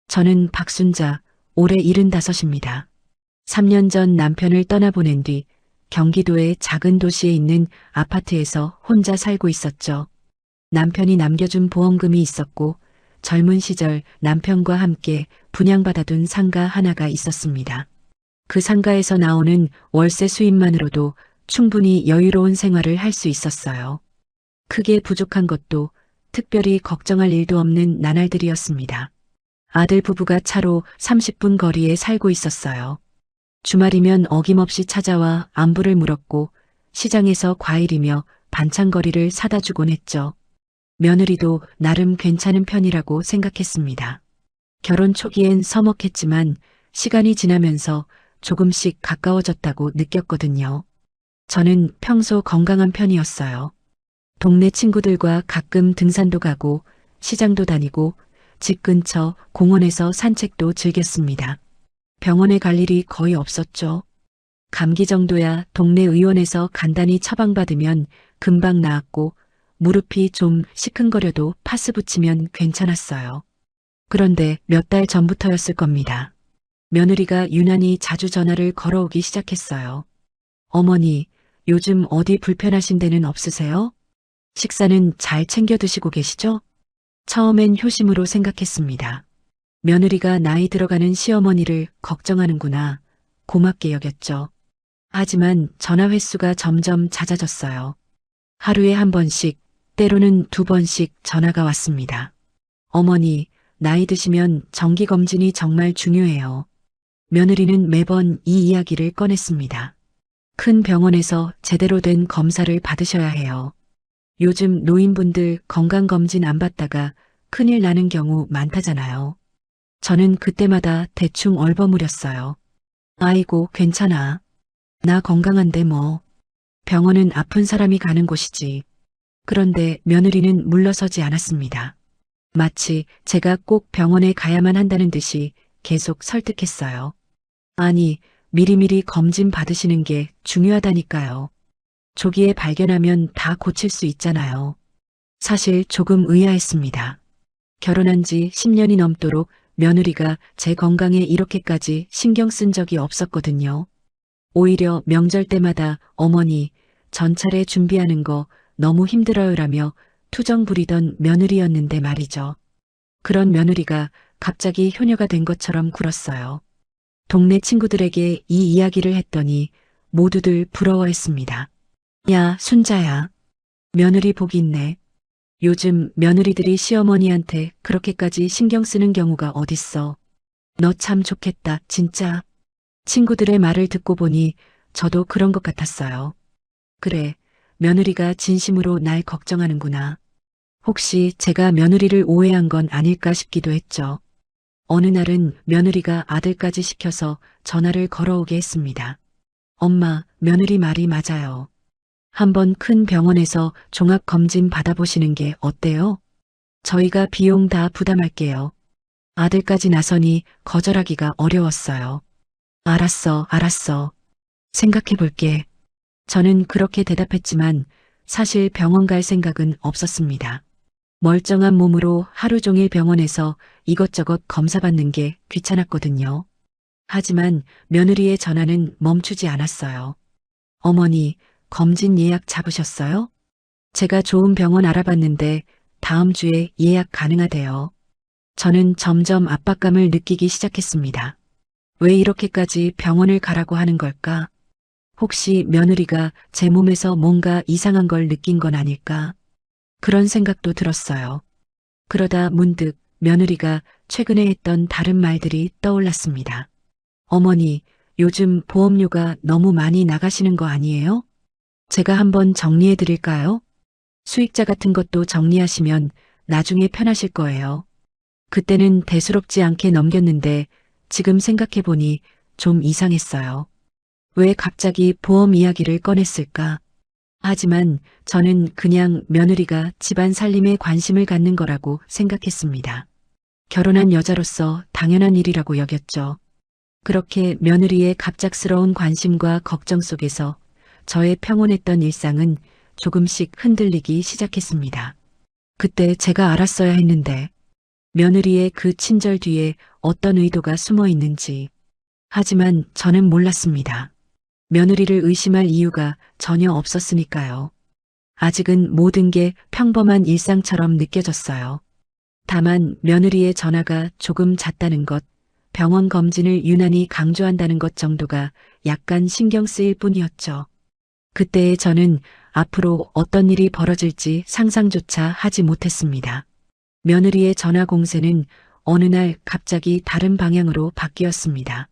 저는 박순자, 올해 75입니다. 3년 전 남편을 떠나보낸 뒤 경기도의 작은 도시에 있는 아파트에서 혼자 살고 있었죠. 남편이 남겨준 보험금이 있었고 젊은 시절 남편과 함께 분양받아둔 상가 하나가 있었습니다. 그 상가에서 나오는 월세 수입만으로도 충분히 여유로운 생활을 할 수 있었어요. 크게 부족한 것도 특별히 걱정할 일도 없는 나날들이었습니다. 아들 부부가 차로 30분 거리에 살고 있었어요. 주말이면 어김없이 찾아와 안부를 물었고 시장에서 과일이며 반찬거리를 사다 주곤 했죠. 며느리도 나름 괜찮은 편이라고 생각했습니다. 결혼 초기엔 서먹했지만 시간이 지나면서 조금씩 가까워졌다고 느꼈거든요. 저는 평소 건강한 편이었어요. 동네 친구들과 가끔 등산도 가고 시장도 다니고 집 근처 공원에서 산책도 즐겼습니다. 병원에 갈 일이 거의 없었죠. 감기 정도야 동네 의원에서 간단히 처방받으면 금방 나았고 무릎이 좀 시큰거려도 파스 붙이면 괜찮았어요. 그런데 몇 달 전부터였을 겁니다. 며느리가 유난히 자주 전화를 걸어오기 시작했어요. 어머니, 요즘 어디 불편하신 데는 없으세요? 식사는 잘 챙겨 드시고 계시죠? 처음엔 효심으로 생각했습니다. 며느리가 나이 들어가는 시어머니를 걱정하는구나. 고맙게 여겼죠. 하지만 전화 횟수가 점점 잦아졌어요. 하루에 한 번씩, 때로는 두 번씩 전화가 왔습니다. 어머니, 나이 드시면 정기검진이 정말 중요해요. 며느리는 매번 이 이야기를 꺼냈습니다. 큰 병원에서 제대로 된 검사를 받으셔야 해요. 요즘 노인분들 건강검진 안 받다가 큰일 나는 경우 많다잖아요. 저는 그때마다 대충 얼버무렸어요. 아이고, 괜찮아. 나 건강한데 뭐. 병원은 아픈 사람이 가는 곳이지. 그런데 며느리는 물러서지 않았습니다. 마치 제가 꼭 병원에 가야만 한다는 듯이 계속 설득했어요. 아니, 미리미리 검진 받으시는 게 중요하다니까요. 조기에 발견하면 다 고칠 수 있잖아요. 사실 조금 의아했습니다. 결혼한 지 10년이 넘도록 며느리가 제 건강에 이렇게까지 신경 쓴 적이 없었거든요. 오히려 명절 때마다 어머니, 전차례 준비하는 거 너무 힘들어요라며 투정 부리던 며느리였는데 말이죠. 그런 며느리가 갑자기 효녀가 된 것처럼 굴었어요. 동네 친구들에게 이 이야기를 했더니 모두들 부러워했습니다. 야, 순자야. 며느리 복이 있네. 요즘 며느리들이 시어머니한테 그렇게까지 신경 쓰는 경우가 어딨어. 너 참 좋겠다, 진짜. 친구들의 말을 듣고 보니 저도 그런 것 같았어요. 그래, 며느리가 진심으로 날 걱정하는구나. 혹시 제가 며느리를 오해한 건 아닐까 싶기도 했죠. 어느 날은 며느리가 아들까지 시켜서 전화를 걸어오게 했습니다. 엄마, 며느리 말이 맞아요. 한번 큰 병원에서 종합검진 받아보시는 게 어때요? 저희가 비용 다 부담할게요. 아들까지 나서니 거절하기가 어려웠어요. 알았어, 알았어. 생각해 볼게. 저는 그렇게 대답했지만 사실 병원 갈 생각은 없었습니다. 멀쩡한 몸으로 하루 종일 병원에서 이것저것 검사받는 게 귀찮았거든요. 하지만 며느리의 전화는 멈추지 않았어요. 어머니, 검진 예약 잡으셨어요? 제가 좋은 병원 알아봤는데 다음 주에 예약 가능하대요. 저는 점점 압박감을 느끼기 시작했습니다. 왜 이렇게까지 병원을 가라고 하는 걸까? 혹시 며느리가 제 몸에서 뭔가 이상한 걸 느낀 건 아닐까? 그런 생각도 들었어요. 그러다 문득 며느리가 최근에 했던 다른 말들이 떠올랐습니다. 어머니, 요즘 보험료가 너무 많이 나가시는 거 아니에요? 제가 한번 정리해 드릴까요? 수익자 같은 것도 정리하시면 나중에 편하실 거예요. 그때는 대수롭지 않게 넘겼는데 지금 생각해 보니 좀 이상했어요. 왜 갑자기 보험 이야기를 꺼냈을까? 하지만 저는 그냥 며느리가 집안 살림에 관심을 갖는 거라고 생각했습니다. 결혼한 여자로서 당연한 일이라고 여겼죠. 그렇게 며느리의 갑작스러운 관심과 걱정 속에서 저의 평온했던 일상은 조금씩 흔들리기 시작했습니다. 그때 제가 알았어야 했는데 며느리의 그 친절 뒤에 어떤 의도가 숨어 있는지. 하지만 저는 몰랐습니다. 며느리를 의심할 이유가 전혀 없었으니까요. 아직은 모든 게 평범한 일상처럼 느껴졌어요. 다만 며느리의 전화가 조금 잦다는 것, 병원 검진을 유난히 강조한다는 것 정도가 약간 신경 쓰일 뿐이었죠. 그때의 저는 앞으로 어떤 일이 벌어질지 상상조차 하지 못했습니다. 며느리의 전화 공세는 어느 날 갑자기 다른 방향으로 바뀌었습니다.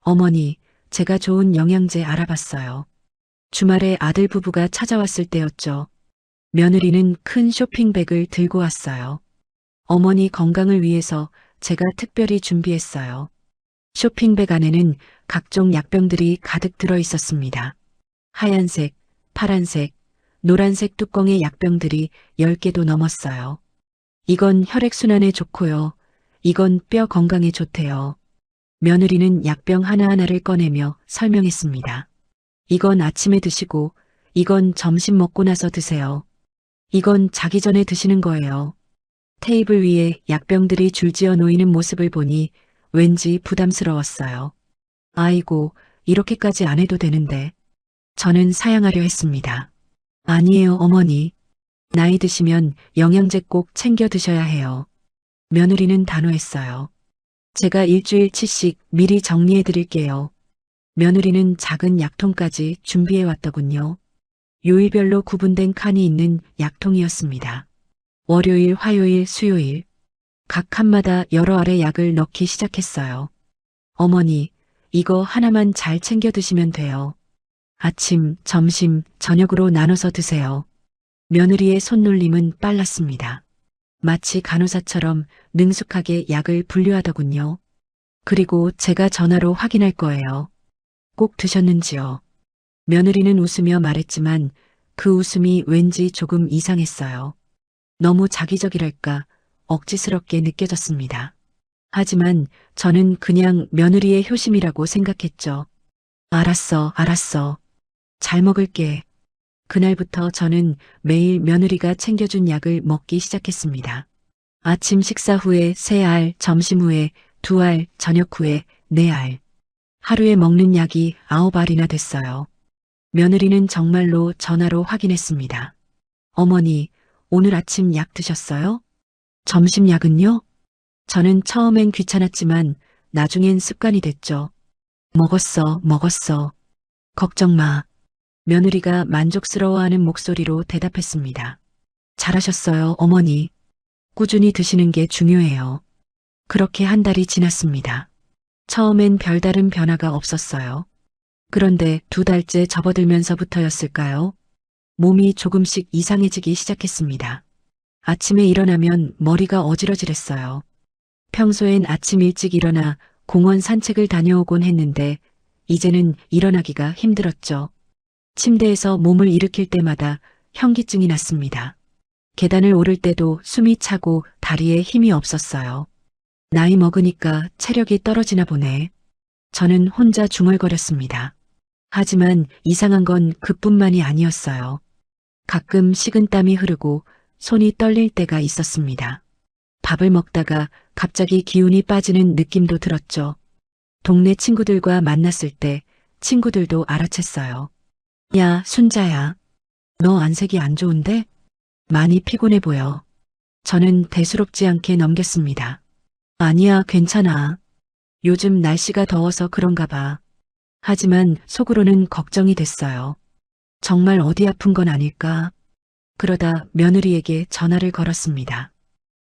어머니, 제가 좋은 영양제 알아봤어요. 주말에 아들 부부가 찾아왔을 때였죠. 며느리는 큰 쇼핑백을 들고 왔어요. 어머니 건강을 위해서 제가 특별히 준비했어요. 쇼핑백 안에는 각종 약병들이 가득 들어 있었습니다. 하얀색, 파란색, 노란색 뚜껑의 약병들이 10개도 넘었어요. 이건 혈액순환에 좋고요. 이건 뼈 건강에 좋대요. 며느리는 약병 하나하나를 꺼내며 설명했습니다. 이건 아침에 드시고, 이건 점심 먹고 나서 드세요. 이건 자기 전에 드시는 거예요. 테이블 위에 약병들이 줄지어 놓이는 모습을 보니 왠지 부담스러웠어요. 아이고, 이렇게까지 안 해도 되는데. 저는 사양하려 했습니다. 아니에요, 어머니. 나이 드시면 영양제 꼭 챙겨 드셔야 해요. 며느리는 단호했어요. 제가 일주일치씩 미리 정리해 드릴게요. 며느리는 작은 약통까지 준비해 왔더군요. 요일별로 구분된 칸이 있는 약통이었습니다. 월요일, 화요일, 수요일. 각 칸마다 여러 알의 약을 넣기 시작했어요. 어머니, 이거 하나만 잘 챙겨 드시면 돼요. 아침, 점심, 저녁으로 나눠서 드세요. 며느리의 손놀림은 빨랐습니다. 마치 간호사처럼 능숙하게 약을 분류하더군요. 그리고 제가 전화로 확인할 거예요. 꼭 드셨는지요? 며느리는 웃으며 말했지만 그 웃음이 왠지 조금 이상했어요. 너무 자기적이랄까 억지스럽게 느껴졌습니다. 하지만 저는 그냥 며느리의 효심이라고 생각했죠. 알았어, 알았어. 잘 먹을게. 그날부터 저는 매일 며느리가 챙겨준 약을 먹기 시작했습니다. 아침 식사 후에 3알, 점심 후에 2알, 저녁 후에 4알. 하루에 먹는 약이 9알이나 됐어요. 며느리는 정말로 전화로 확인했습니다. 어머니, 오늘 아침 약 드셨어요? 점심 약은요? 저는 처음엔 귀찮았지만 나중엔 습관이 됐죠. 먹었어. 걱정 마. 며느리가 만족스러워하는 목소리로 대답했습니다. 잘하셨어요, 어머니. 꾸준히 드시는 게 중요해요. 그렇게 한 달이 지났습니다. 처음엔 별다른 변화가 없었어요. 그런데 2달째 접어들면서부터였을까요? 몸이 조금씩 이상해지기 시작했습니다. 아침에 일어나면 머리가 어지러질했어요. 평소엔 아침 일찍 일어나 공원 산책을 다녀오곤 했는데 이제는 일어나기가 힘들었죠. 침대에서 몸을 일으킬 때마다 현기증이 났습니다. 계단을 오를 때도 숨이 차고 다리에 힘이 없었어요. 나이 먹으니까 체력이 떨어지나 보네. 저는 혼자 중얼거렸습니다. 하지만 이상한 건 그뿐만이 아니었어요. 가끔 식은땀이 흐르고 손이 떨릴 때가 있었습니다. 밥을 먹다가 갑자기 기운이 빠지는 느낌도 들었죠. 동네 친구들과 만났을 때 친구들도 알아챘어요. 야, 순자야. 너 안색이 안 좋은데? 많이 피곤해 보여. 저는 대수롭지 않게 넘겼습니다. 아니야, 괜찮아. 요즘 날씨가 더워서 그런가 봐. 하지만 속으로는 걱정이 됐어요. 정말 어디 아픈 건 아닐까? 그러다 며느리에게 전화를 걸었습니다.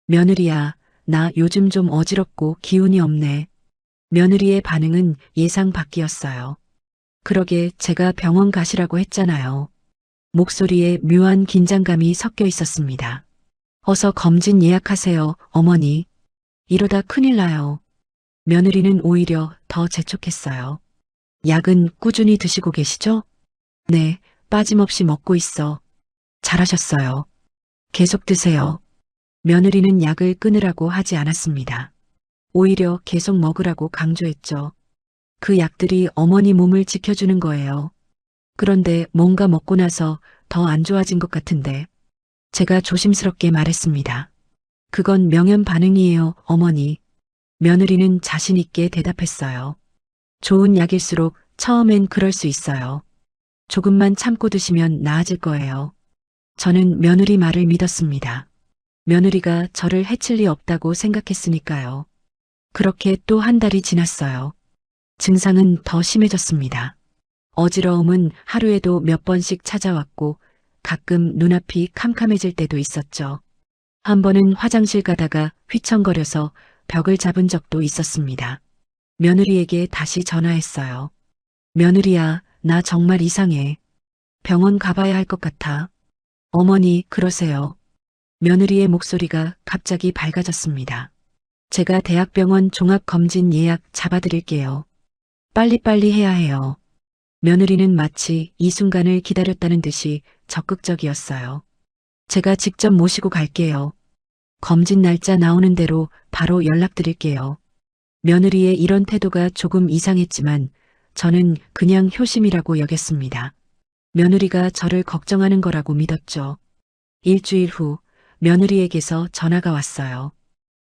며느리야, 나 요즘 좀 어지럽고 기운이 없네. 며느리의 반응은 예상 밖이었어요. 그러게 제가 병원 가시라고 했잖아요. 목소리에 묘한 긴장감이 섞여 있었습니다. 어서 검진 예약하세요, 어머니. 이러다 큰일 나요. 며느리는 오히려 더 재촉했어요. 약은 꾸준히 드시고 계시죠? 네, 빠짐없이 먹고 있어. 잘하셨어요. 계속 드세요. 며느리는 약을 끊으라고 하지 않았습니다. 오히려 계속 먹으라고 강조했죠. 그 약들이 어머니 몸을 지켜주는 거예요. 그런데 뭔가 먹고 나서 더 안 좋아진 것 같은데 제가 조심스럽게 말했습니다. 그건 명연 반응이에요, 어머니. 며느리는 자신 있게 대답했어요. 좋은 약일수록 처음엔 그럴 수 있어요. 조금만 참고 드시면 나아질 거예요. 저는 며느리 말을 믿었습니다. 며느리가 저를 해칠 리 없다고 생각했으니까요. 그렇게 또 한 달이 지났어요. 증상은 더 심해졌습니다. 어지러움은 하루에도 몇 번씩 찾아왔고 가끔 눈앞이 캄캄해질 때도 있었죠. 한 번은 화장실 가다가 휘청거려서 벽을 잡은 적도 있었습니다. 며느리에게 다시 전화했어요. 며느리야, 나 정말 이상해. 병원 가봐야 할 것 같아. 어머니, 그러세요. 며느리의 목소리가 갑자기 밝아졌습니다. 제가 대학병원 종합검진 예약 잡아드릴게요. 빨리빨리 해야 해요. 며느리는 마치 이 순간을 기다렸다는 듯이 적극적이었어요. 제가 직접 모시고 갈게요. 검진 날짜 나오는 대로 바로 연락드릴게요. 며느리의 이런 태도가 조금 이상했지만 저는 그냥 효심이라고 여겼습니다. 며느리가 저를 걱정하는 거라고 믿었죠. 일주일 후 며느리에게서 전화가 왔어요.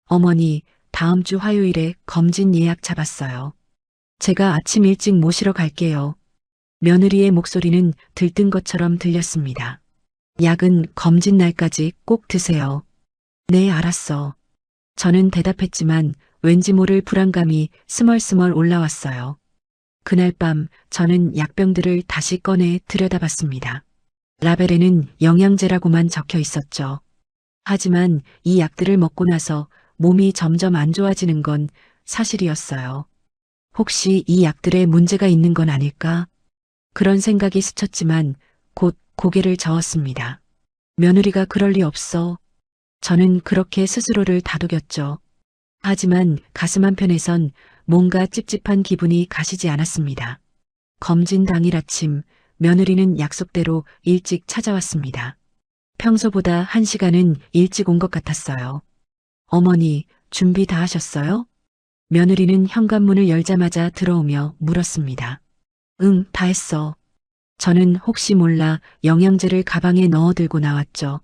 어머니, 다음 주 화요일에 검진 예약 잡았어요. 제가 아침 일찍 모시러 갈게요. 며느리의 목소리는 들뜬 것처럼 들렸습니다. 약은 검진 날까지 꼭 드세요. 네, 알았어. 저는 대답했지만 왠지 모를 불안감이 스멀스멀 올라왔어요. 그날 밤 저는 약병들을 다시 꺼내 들여다봤습니다. 라벨에는 영양제라고만 적혀 있었죠. 하지만 이 약들을 먹고 나서 몸이 점점 안 좋아지는 건 사실이었어요. 혹시 이 약들에 문제가 있는 건 아닐까? 그런 생각이 스쳤지만 곧 고개를 저었습니다. 며느리가 그럴 리 없어. 저는 그렇게 스스로를 다독였죠. 하지만 가슴 한편에선 뭔가 찝찝한 기분이 가시지 않았습니다. 검진 당일 아침 며느리는 약속대로 일찍 찾아왔습니다. 평소보다 1시간은 일찍 온 것 같았어요. 어머니, 준비 다 하셨어요? 며느리는 현관문을 열자마자 들어오며 물었습니다. 응, 다 했어. 저는 혹시 몰라 영양제를 가방에 넣어 들고 나왔죠.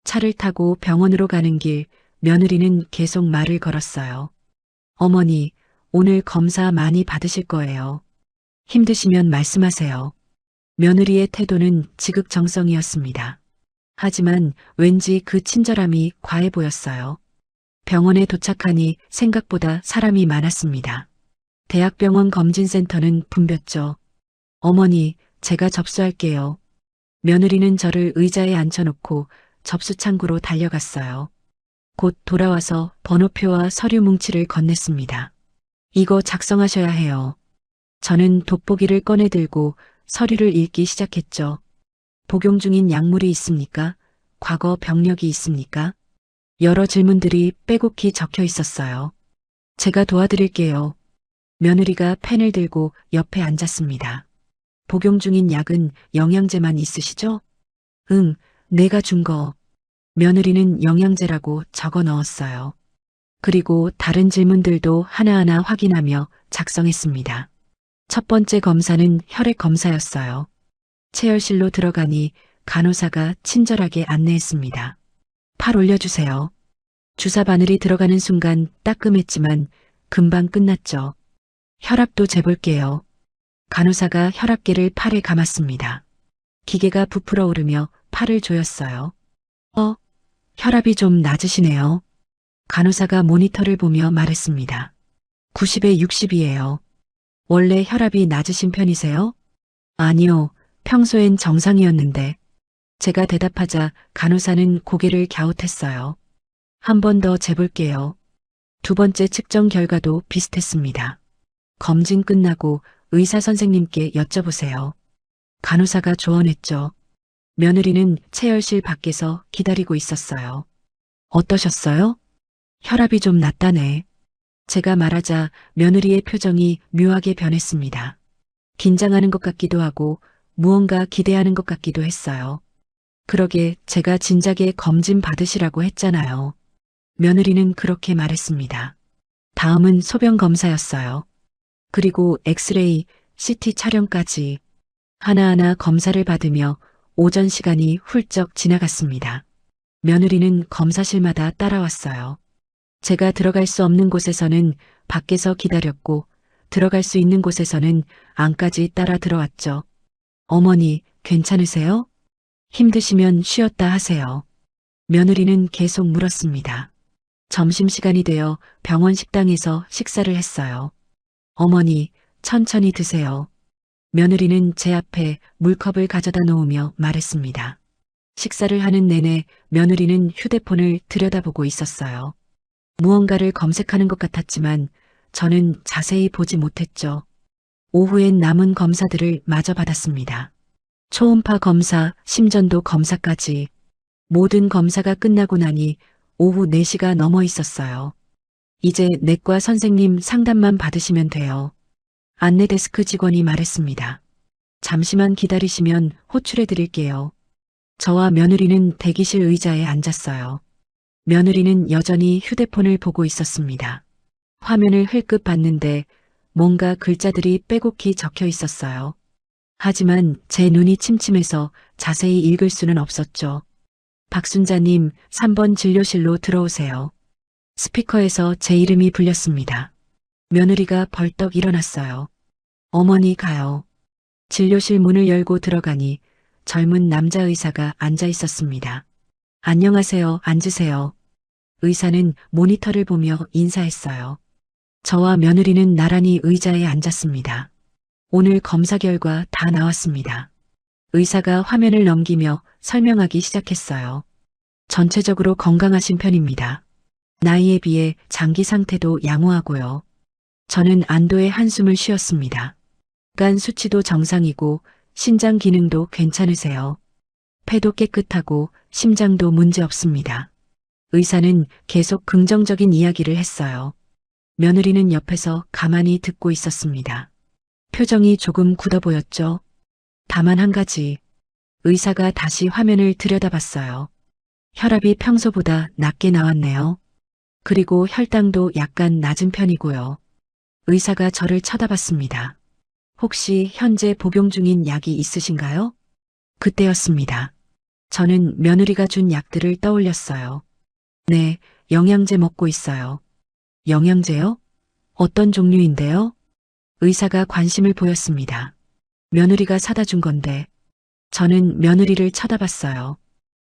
차를 타고 병원으로 가는 길 며느리는 계속 말을 걸었어요. 어머니, 오늘 검사 많이 받으실 거예요. 힘드시면 말씀하세요. 며느리의 태도는 지극정성이었습니다. 하지만 왠지 그 친절함이 과해 보였어요. 병원에 도착하니 생각보다 사람이 많았습니다. 대학병원 검진센터는 붐볐죠. 어머니, 제가 접수할게요. 며느리는 저를 의자에 앉혀놓고 접수창구로 달려갔어요. 곧 돌아와서 번호표와 서류 뭉치를 건넸습니다. 이거 작성하셔야 해요. 저는 돋보기를 꺼내 들고 서류를 읽기 시작했죠. 복용 중인 약물이 있습니까? 과거 병력이 있습니까? 여러 질문들이 빼곡히 적혀 있었어요. 제가 도와드릴게요. 며느리가 펜을 들고 옆에 앉았습니다. 복용 중인 약은 영양제만 있으시죠? 응, 내가 준 거. 며느리는 영양제라고 적어 넣었어요. 그리고 다른 질문들도 하나하나 확인하며 작성했습니다. 첫 번째 검사는 혈액 검사였어요. 체열실로 들어가니 간호사가 친절하게 안내했습니다. 팔 올려주세요. 주사 바늘이 들어가는 순간 따끔했지만 금방 끝났죠. 혈압도 재볼게요. 간호사가 혈압계를 팔에 감았습니다. 기계가 부풀어 오르며 팔을 조였어요. 혈압이 좀 낮으시네요. 간호사가 모니터를 보며 말했습니다. 90에 60이에요. 원래 혈압이 낮으신 편이세요? 아니요, 평소엔 정상이었는데. 제가 대답하자 간호사는 고개를 갸웃했어요. 한 번 더 재볼게요. 두 번째 측정 결과도 비슷했습니다. 검진 끝나고 의사 선생님께 여쭤보세요. 간호사가 조언했죠. 며느리는 체열실 밖에서 기다리고 있었어요. 어떠셨어요? 혈압이 좀 낮다네. 제가 말하자 며느리의 표정이 묘하게 변했습니다. 긴장하는 것 같기도 하고 무언가 기대하는 것 같기도 했어요. 그러게 제가 진작에 검진 받으시라고 했잖아요. 며느리는 그렇게 말했습니다. 다음은 소변 검사였어요. 그리고 엑스레이, CT 촬영까지 하나하나 검사를 받으며 오전 시간이 훌쩍 지나갔습니다. 며느리는 검사실마다 따라왔어요. 제가 들어갈 수 없는 곳에서는 밖에서 기다렸고 들어갈 수 있는 곳에서는 안까지 따라 들어왔죠. 어머니, 괜찮으세요? 힘드시면 쉬었다 하세요. 며느리는 계속 물었습니다. 점심시간이 되어 병원 식당에서 식사를 했어요. 어머니, 천천히 드세요. 며느리는 제 앞에 물컵을 가져다 놓으며 말했습니다. 식사를 하는 내내 며느리는 휴대폰을 들여다보고 있었어요. 무언가를 검색하는 것 같았지만 저는 자세히 보지 못했죠. 오후엔 남은 검사들을 마저 받았습니다. 초음파 검사, 심전도 검사까지 모든 검사가 끝나고 나니 오후 4시가 넘어 있었어요. 이제 내과 선생님 상담만 받으시면 돼요. 안내 데스크 직원이 말했습니다. 잠시만 기다리시면 호출해 드릴게요. 저와 며느리는 대기실 의자에 앉았어요. 며느리는 여전히 휴대폰을 보고 있었습니다. 화면을 흘끗 봤는데 뭔가 글자들이 빼곡히 적혀 있었어요. 하지만 제 눈이 침침해서 자세히 읽을 수는 없었죠. 박순자님, 3번 진료실로 들어오세요. 스피커에서 제 이름이 불렸습니다. 며느리가 벌떡 일어났어요. 어머니 가요. 진료실 문을 열고 들어가니 젊은 남자 의사가 앉아 있었습니다. 안녕하세요. 앉으세요. 의사는 모니터를 보며 인사했어요. 저와 며느리는 나란히 의자에 앉았습니다. 오늘 검사 결과 다 나왔습니다. 의사가 화면을 넘기며 설명하기 시작했어요. 전체적으로 건강하신 편입니다. 나이에 비해 장기 상태도 양호하고요. 저는 안도의 한숨을 쉬었습니다. 간 수치도 정상이고 신장 기능도 괜찮으세요. 폐도 깨끗하고 심장도 문제 없습니다. 의사는 계속 긍정적인 이야기를 했어요. 며느리는 옆에서 가만히 듣고 있었습니다. 표정이 조금 굳어 보였죠. 다만 한 가지, 의사가 다시 화면을 들여다봤어요. 혈압이 평소보다 낮게 나왔네요. 그리고 혈당도 약간 낮은 편이고요. 의사가 저를 쳐다봤습니다. 혹시 현재 복용 중인 약이 있으신가요? 그때였습니다. 저는 며느리가 준 약들을 떠올렸어요. 네, 영양제 먹고 있어요. 영양제요? 어떤 종류인데요? 의사가 관심을 보였습니다. 며느리가 사다 준 건데. 저는 며느리를 쳐다봤어요.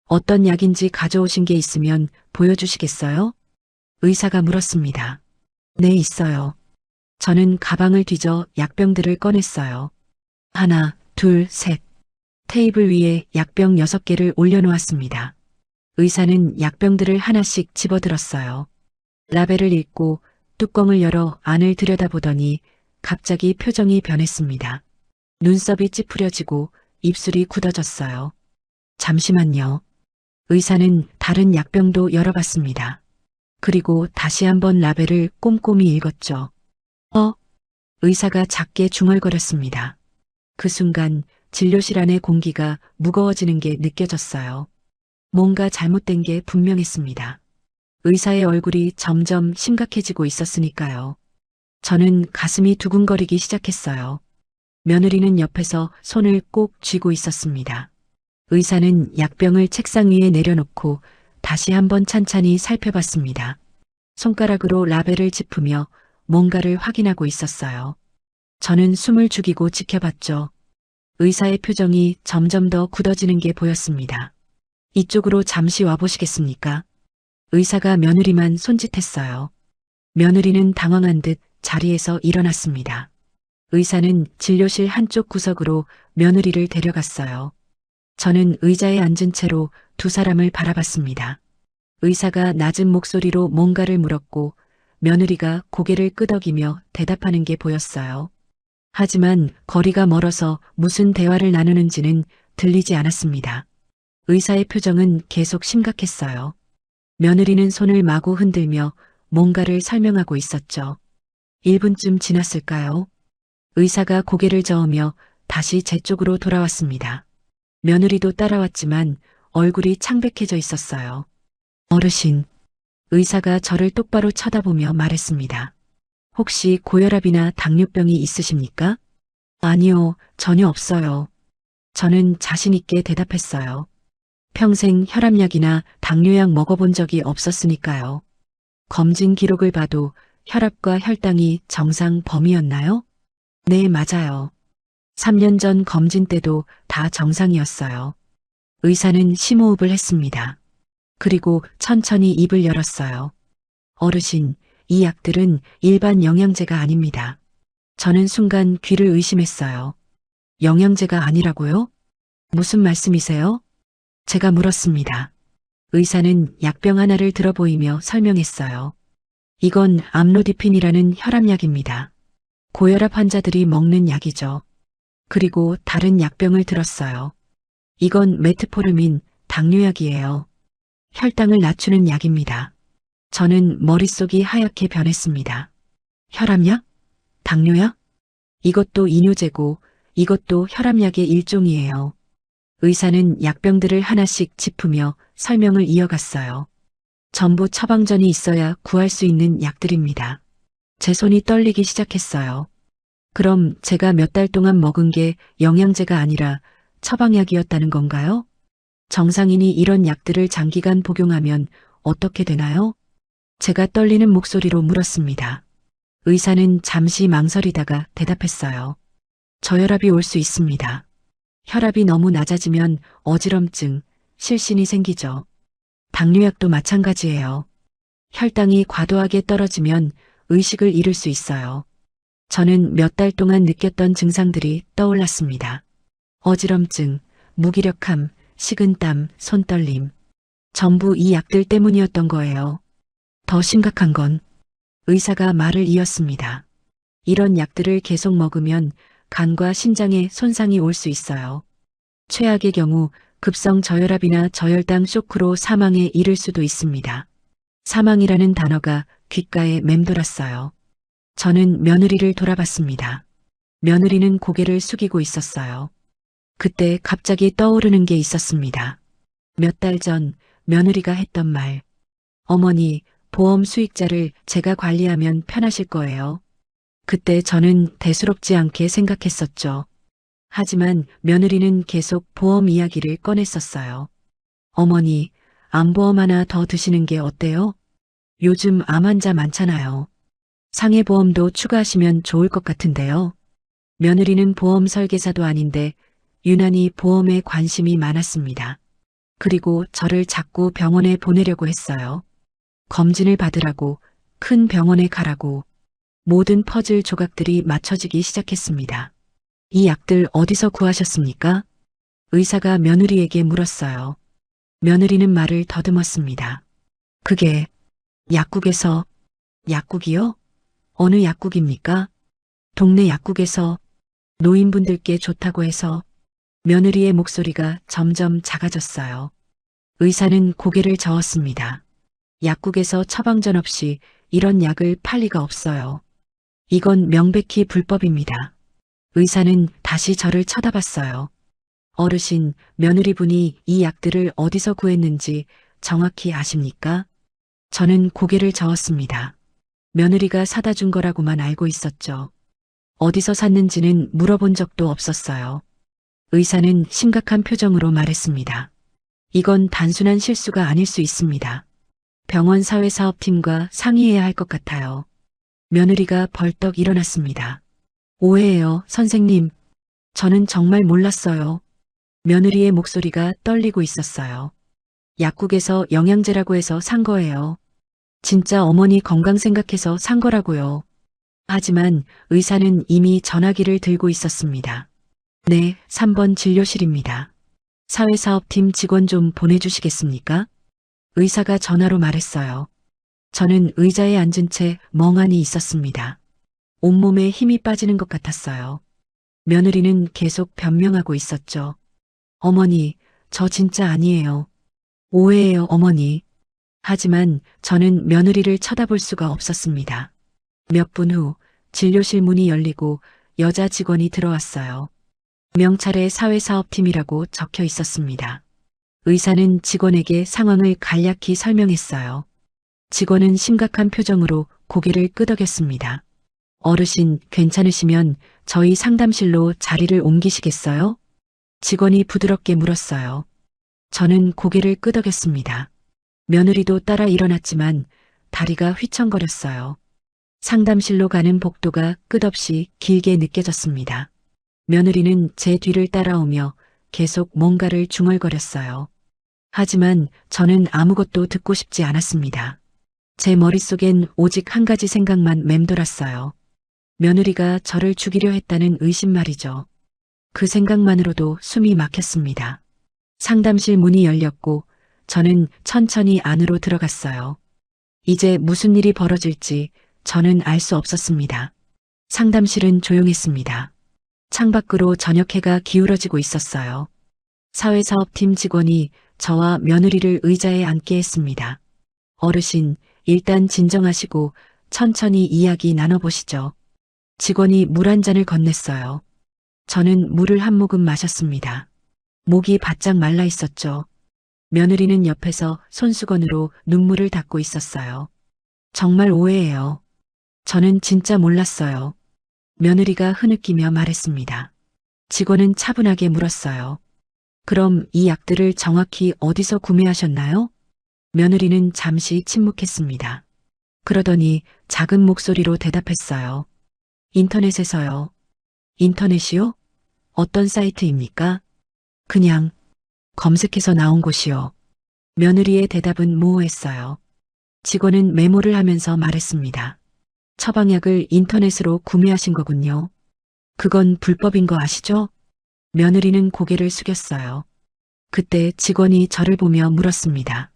어떤 약인지 가져오신 게 있으면 보여주시겠어요? 의사가 물었습니다. 네, 있어요. 저는 가방을 뒤져 약병들을 꺼냈어요. 하나, 둘, 셋. 테이블 위에 약병 6개를 올려놓았습니다. 의사는 약병들을 하나씩 집어들었어요. 라벨을 읽고 뚜껑을 열어 안을 들여다보더니 갑자기 표정이 변했습니다. 눈썹이 찌푸려지고 입술이 굳어졌어요. 잠시만요. 의사는 다른 약병도 열어봤습니다. 그리고 다시 한번 라벨을 꼼꼼히 읽었죠. 의사가 작게 중얼거렸습니다. 그 순간 진료실 안의 공기가 무거워지는 게 느껴졌어요. 뭔가 잘못된 게 분명했습니다. 의사의 얼굴이 점점 심각해지고 있었으니까요. 저는 가슴이 두근거리기 시작했어요. 며느리는 옆에서 손을 꼭 쥐고 있었습니다. 의사는 약병을 책상 위에 내려놓고 다시 한번 찬찬히 살펴봤습니다. 손가락으로 라벨을 짚으며 뭔가를 확인하고 있었어요. 저는 숨을 죽이고 지켜봤죠. 의사의 표정이 점점 더 굳어지는 게 보였습니다. 이쪽으로 잠시 와보시겠습니까? 의사가 며느리만 손짓했어요. 며느리는 당황한 듯 자리에서 일어났습니다. 의사는 진료실 한쪽 구석으로 며느리를 데려갔어요. 저는 의자에 앉은 채로 두 사람을 바라봤습니다. 의사가 낮은 목소리로 뭔가를 물었고 며느리가 고개를 끄덕이며 대답하는 게 보였어요. 하지만 거리가 멀어서 무슨 대화를 나누는지는 들리지 않았습니다. 의사의 표정은 계속 심각했어요. 며느리는 손을 마구 흔들며 뭔가를 설명하고 있었죠. 1분쯤 지났을까요? 의사가 고개를 저으며 다시 제 쪽으로 돌아왔습니다. 며느리도 따라왔지만 얼굴이 창백해져 있었어요. 어르신, 의사가 저를 똑바로 쳐다보며 말했습니다. 혹시 고혈압이나 당뇨병이 있으십니까? 아니요, 전혀 없어요. 저는 자신 있게 대답했어요. 평생 혈압약이나 당뇨약 먹어본 적이 없었으니까요. 검진 기록을 봐도 혈압과 혈당이 정상 범위였나요? 네, 맞아요. 3년 전 검진 때도 다 정상이었어요. 의사는 심호흡을 했습니다. 그리고 천천히 입을 열었어요. 어르신, 이 약들은 일반 영양제가 아닙니다. 저는 순간 귀를 의심했어요. 영양제가 아니라고요? 무슨 말씀이세요? 제가 물었습니다. 의사는 약병 하나를 들어 보이며 설명했어요. 이건 암로디핀이라는 혈압약입니다. 고혈압 환자들이 먹는 약이죠. 그리고 다른 약병을 들었어요. 이건 메트포르민, 당뇨약이에요. 혈당을 낮추는 약입니다. 저는 머릿속이 하얗게 변했습니다. 혈압약? 당뇨약? 이것도 이뇨제고 이것도 혈압약의 일종이에요. 의사는 약병들을 하나씩 짚으며 설명을 이어갔어요. 전부 처방전이 있어야 구할 수 있는 약들입니다. 제 손이 떨리기 시작했어요. 그럼 제가 몇 달 동안 먹은 게 영양제가 아니라 처방약이었다는 건가요? 정상인이 이런 약들을 장기간 복용하면 어떻게 되나요? 제가 떨리는 목소리로 물었습니다. 의사는 잠시 망설이다가 대답했어요. 저혈압이 올 수 있습니다. 혈압이 너무 낮아지면 어지럼증, 실신이 생기죠. 당뇨약도 마찬가지예요. 혈당이 과도하게 떨어지면 의식을 잃을 수 있어요. 저는 몇 달 동안 느꼈던 증상들이 떠올랐습니다. 어지럼증, 무기력함, 식은땀, 손떨림. 전부 이 약들 때문이었던 거예요. 더 심각한 건 의사가 말을 이었습니다. 이런 약들을 계속 먹으면 간과 신장에 손상이 올 수 있어요. 최악의 경우 급성 저혈압이나 저혈당 쇼크로 사망에 이를 수도 있습니다. 사망이라는 단어가 귓가에 맴돌았어요. 저는 며느리를 돌아봤습니다. 며느리는 고개를 숙이고 있었어요. 그때 갑자기 떠오르는 게 있었습니다. 몇 달 전 며느리가 했던 말. 어머니, 보험 수익자를 제가 관리하면 편하실 거예요. 그때 저는 대수롭지 않게 생각했었죠. 하지만 며느리는 계속 보험 이야기를 꺼냈었어요. 어머니, 암보험 하나 더 드시는 게 어때요? 요즘 암 환자 많잖아요. 상해보험도 추가하시면 좋을 것 같은데요. 며느리는 보험 설계사도 아닌데 유난히 보험에 관심이 많았습니다. 그리고 저를 자꾸 병원에 보내려고 했어요. 검진을 받으라고, 큰 병원에 가라고. 모든 퍼즐 조각들이 맞춰지기 시작했습니다. 이 약들 어디서 구하셨습니까? 의사가 며느리에게 물었어요. 며느리는 말을 더듬었습니다. 그게 약국에서. 약국이요? 어느 약국입니까? 동네 약국에서. 노인분들께 좋다고 해서. 며느리의 목소리가 점점 작아졌어요. 의사는 고개를 저었습니다. 약국에서 처방전 없이 이런 약을 팔 리가 없어요. 이건 명백히 불법입니다. 의사는 다시 저를 쳐다봤어요. 어르신, 며느리분이 이 약들을 어디서 구했는지 정확히 아십니까? 저는 고개를 저었습니다. 며느리가 사다 준 거라고만 알고 있었죠. 어디서 샀는지는 물어본 적도 없었어요. 의사는 심각한 표정으로 말했습니다. 이건 단순한 실수가 아닐 수 있습니다. 병원 사회사업팀과 상의해야 할 것 같아요. 며느리가 벌떡 일어났습니다. 오해예요, 선생님. 저는 정말 몰랐어요. 며느리의 목소리가 떨리고 있었어요. 약국에서 영양제라고 해서 산 거예요. 진짜 어머니 건강 생각해서 산 거라고요. 하지만 의사는 이미 전화기를 들고 있었습니다. 네, 3번 진료실입니다. 사회사업팀 직원 좀 보내주시겠습니까? 의사가 전화로 말했어요. 저는 의자에 앉은 채 멍하니 있었습니다. 온몸에 힘이 빠지는 것 같았어요. 며느리는 계속 변명하고 있었죠. 어머니, 저 진짜 아니에요. 오해예요, 어머니. 하지만 저는 며느리를 쳐다볼 수가 없었습니다. 몇 분 후 진료실 문이 열리고 여자 직원이 들어왔어요. 명찰에 사회사업팀이라고 적혀 있었습니다. 의사는 직원에게 상황을 간략히 설명했어요. 직원은 심각한 표정으로 고개를 끄덕였습니다. 어르신, 괜찮으시면 저희 상담실로 자리를 옮기시겠어요? 직원이 부드럽게 물었어요. 저는 고개를 끄덕였습니다. 며느리도 따라 일어났지만 다리가 휘청거렸어요. 상담실로 가는 복도가 끝없이 길게 느껴졌습니다. 며느리는 제 뒤를 따라오며 계속 뭔가를 중얼거렸어요. 하지만 저는 아무것도 듣고 싶지 않았습니다. 제 머릿속엔 오직 한 가지 생각만 맴돌았어요. 며느리가 저를 죽이려 했다는 의심 말이죠. 그 생각만으로도 숨이 막혔습니다. 상담실 문이 열렸고 저는 천천히 안으로 들어갔어요. 이제 무슨 일이 벌어질지 저는 알 수 없었습니다. 상담실은 조용했습니다. 창밖으로 저녁해가 기울어지고 있었어요. 사회사업팀 직원이 저와 며느리를 의자에 앉게 했습니다. 어르신, 일단 진정하시고 천천히 이야기 나눠보시죠. 직원이 물 한 잔을 건넸어요. 저는 물을 한 모금 마셨습니다. 목이 바짝 말라 있었죠. 며느리는 옆에서 손수건으로 눈물을 닦고 있었어요. 정말 오해예요. 저는 진짜 몰랐어요. 며느리가 흐느끼며 말했습니다. 직원은 차분하게 물었어요. 그럼 이 약들을 정확히 어디서 구매하셨나요? 며느리는 잠시 침묵했습니다. 그러더니 작은 목소리로 대답했어요. 인터넷에서요. 인터넷이요? 어떤 사이트입니까? 그냥 검색해서 나온 곳이요. 며느리의 대답은 모호했어요. 직원은 메모를 하면서 말했습니다. 처방약을 인터넷으로 구매하신 거군요. 그건 불법인 거 아시죠? 며느리는 고개를 숙였어요. 그때 직원이 저를 보며 물었습니다.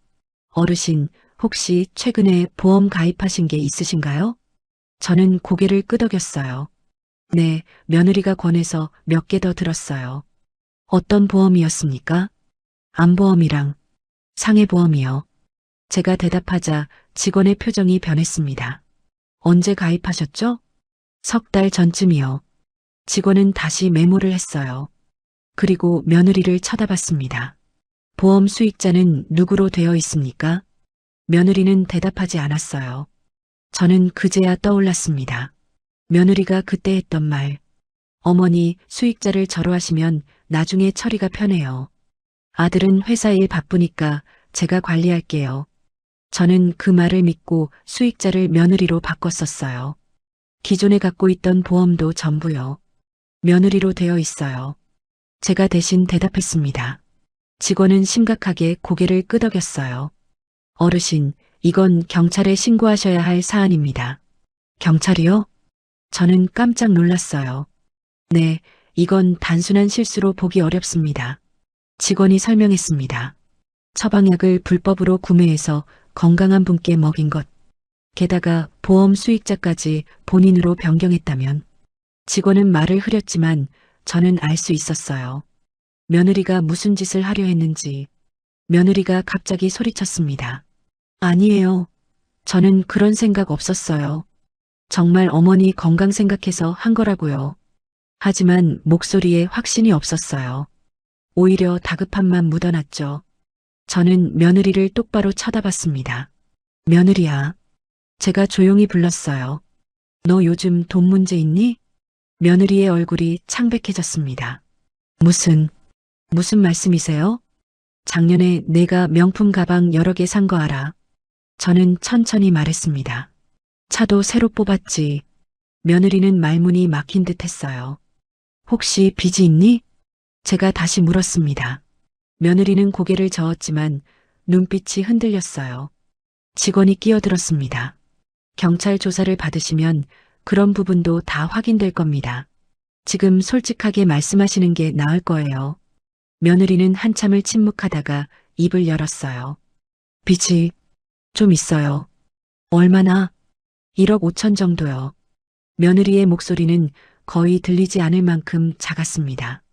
어르신, 혹시 최근에 보험 가입하신 게 있으신가요? 저는 고개를 끄덕였어요. 네, 며느리가 권해서 몇 개 더 들었어요. 어떤 보험이었습니까? 암보험이랑 상해보험이요. 제가 대답하자 직원의 표정이 변했습니다. 언제 가입하셨죠? 석 달 전쯤이요. 직원은 다시 메모를 했어요. 그리고 며느리를 쳐다봤습니다. 보험 수익자는 누구로 되어 있습니까? 며느리는 대답하지 않았어요. 저는 그제야 떠올랐습니다. 며느리가 그때 했던 말. 어머니, 수익자를 저로 하시면 나중에 처리가 편해요. 아들은 회사 일 바쁘니까 제가 관리할게요. 저는 그 말을 믿고 수익자를 며느리로 바꿨었어요. 기존에 갖고 있던 보험도 전부요. 며느리로 되어 있어요. 제가 대신 대답했습니다. 직원은 심각하게 고개를 끄덕였어요. 어르신, 이건 경찰에 신고하셔야 할 사안입니다. 경찰이요? 저는 깜짝 놀랐어요. 네, 이건 단순한 실수로 보기 어렵습니다. 직원이 설명했습니다. 처방약을 불법으로 구매해서 건강한 분께 먹인 것. 게다가 보험 수익자까지 본인으로 변경했다면. 직원은 말을 흐렸지만 저는 알 수 있었어요. 며느리가 무슨 짓을 하려 했는지. 며느리가 갑자기 소리쳤습니다. 아니에요. 저는 그런 생각 없었어요. 정말 어머니 건강 생각해서 한 거라고요. 하지만 목소리에 확신이 없었어요. 오히려 다급함만 묻어났죠. 저는 며느리를 똑바로 쳐다봤습니다. 며느리야. 제가 조용히 불렀어요. 너 요즘 돈 문제 있니? 며느리의 얼굴이 창백해졌습니다. 무슨 말씀이세요? 작년에 내가 명품 가방 여러 개 산 거 알아. 저는 천천히 말했습니다. 차도 새로 뽑았지. 며느리는 말문이 막힌 듯 했어요. 혹시 빚이 있니? 제가 다시 물었습니다. 며느리는 고개를 저었지만 눈빛이 흔들렸어요. 직원이 끼어들었습니다. 경찰 조사를 받으시면 그런 부분도 다 확인될 겁니다. 지금 솔직하게 말씀하시는 게 나을 거예요. 며느리는 한참을 침묵하다가 입을 열었어요. 빚이 좀 있어요. 얼마나? 1억 5천 정도요. 며느리의 목소리는 거의 들리지 않을 만큼 작았습니다.